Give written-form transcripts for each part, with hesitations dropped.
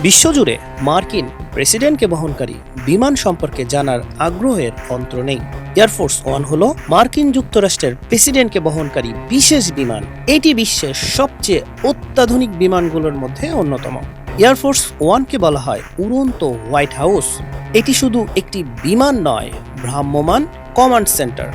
বিশ্বজুড়ে মার্কিন প্রেসিডেন্টকে বহনকারী বিমান সম্পর্কে জানার আগ্রহের অন্ত নেই। এয়ারফোর্স ওয়ান হলো মার্কিন যুক্তরাষ্ট্রের প্রেসিডেন্টকে বহনকারী বিশেষ বিমান। এটি বিশ্বের সবচেয়ে অত্যাধুনিক বিমানগুলোর মধ্যে অন্যতম। এয়ারফোর্স ওয়ানকে বলা হয় উড়ন্ত হোয়াইট হাউস। এটি শুধু একটি বিমান নয়, ভ্রাম্যমাণ কমান্ড সেন্টার।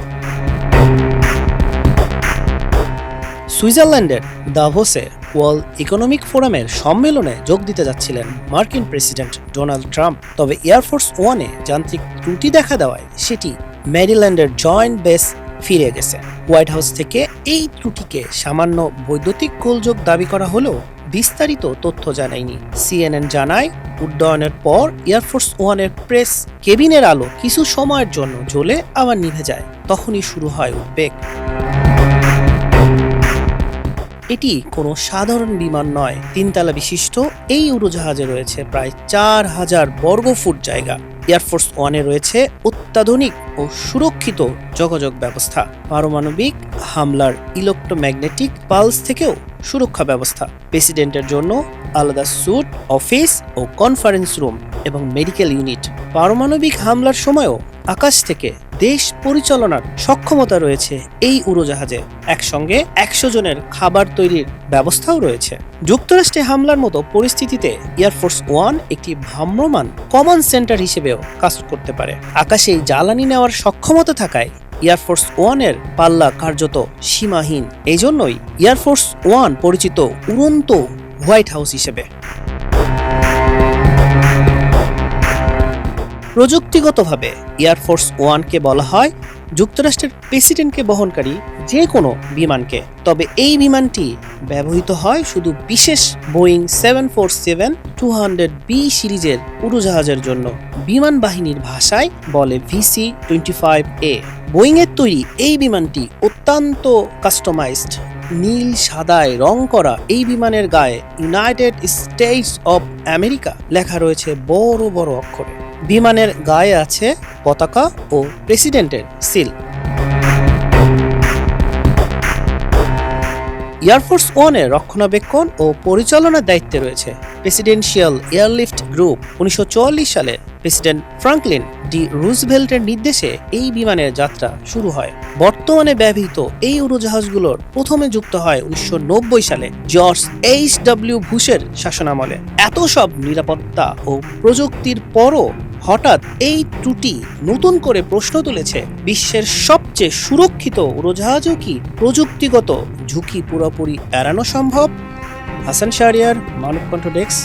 সুইজারল্যান্ডের দাভোসে ওয়ার্ল্ড ইকোনমিক ফোরামের সম্মেলনে যোগ দিতে যাচ্ছিলেন মার্কিন প্রেসিডেন্ট ডোনাল্ড ট্রাম্প। তবে এয়ারফোর্স ওয়ানে যান্ত্রিক ত্রুটি দেখা দেওয়ায় সেটি মেরিল্যান্ডের জয়েন্ট বেস ফিরে গেছে। হোয়াইট হাউস থেকে এই ত্রুটিকে সামান্য বৈদ্যুতিক গোলযোগ দাবি করা হলেও বিস্তারিত তথ্য জানায়নি। সিএনএন জানায়, উড্ডয়নের পর এয়ারফোর্স ওয়ানের প্রেস কেবিনের আলো কিছু সময়ের জন্য জ্বলে আবার নিভে যায়। তখনই শুরু হয় উদ্বেগ। এটি কোনো সাধারণ বিমান নয়। 3 তলা বিশিষ্ট এই উড়োজাহাজে রয়েছে প্রায় 4000 বর্গফুট জায়গা। এয়ারফোর্স ওয়ানে রয়েছে অত্যাধুনিক ও সুরক্ষিত যোগাযোগ ব্যবস্থা, পারমাণবিক হামলার ইলেকট্রোম্যাগনেটিক পালস থেকেও সুরক্ষা ব্যবস্থা, প্রেসিডেন্টের জন্য আলাদা স্যুট, অফিস ও কনফারেন্স রুম এবং মেডিকেল ইউনিট। পারমাণবিক হামলার সময়ও আকাশ থেকে দেশ পরিচালনার সক্ষমতা রয়েছে এই উড়োজাহাজে। একসঙ্গে 100 জনের খাবার তৈরির ব্যবস্থাও রয়েছে। যুক্তরাষ্ট্রে হামলার মতো পরিস্থিতিতে এয়ারফোর্স ওয়ান একটি ভ্রাম্যমাণ কমান্ড সেন্টার হিসেবেও কাজ করতে পারে। আকাশে জ্বালানি নেওয়ার সক্ষমতা থাকায় এয়ারফোর্স ওয়ানের পাল্লা কার্যত সীমাহীন। এই জন্যই এয়ারফোর্স ওয়ান পরিচিত উড়ন্ত হোয়াইট হাউস হিসেবে। প্রযুক্তিগতভাবে এয়ারফোর্স ওয়ানকে বলা হয় যুক্তরাষ্ট্রের প্রেসিডেন্টকে বহনকারী যে কোনো বিমানকে। তবে এই বিমানটি ব্যবহৃত হয় শুধু বিশেষ বোয়িং 747-200B সিরিজের উড়োজাহাজের জন্য। বিমান বাহিনীর ভাষায় বলে VC-25A। বোয়িংয়ের তৈরি এই বিমানটি অত্যন্ত কাস্টমাইজড। নীল সাদায় রং করা এই বিমানের গায়ে ইউনাইটেড স্টেটস অব আমেরিকা লেখা রয়েছে বড় বড় অক্ষরে। বিমানের গায়ে আছে পতাকা ও প্রেসিডেন্টের সিল। এয়ারফোর্স ওয়ানের রক্ষণাবেক্ষণ ও পরিচালনার দায়িত্বে রয়েছে প্রেসিডেন্সিয়াল এয়ারলিফট গ্রুপ। 1944 সালে প্রেসিডেন্ট ফ্রাঙ্কলিন ডি রুজভেল্টের নির্দেশে এই বিমানের যাত্রা শুরু হয়। বর্তমানে ব্যবহৃত এই উড়োজাহাজগুলোর প্রথমে যুক্ত হয় 1990 সালে জর্জ H.W. বুশের শাসনামলে। এত সব নিরাপত্তা ও প্রযুক্তির পরও হঠাৎ এই ত্রুটি নতুন করে প্রশ্ন তুলেছে, বিশ্বের সবচেয়ে সুরক্ষিত উড়োজাহাজও কি প্রযুক্তিগত ঝুঁকি পুরোপুরি এড়ানো সম্ভব? হাসান শাহরিয়ার, মানবকণ্ঠ ডেস্ক।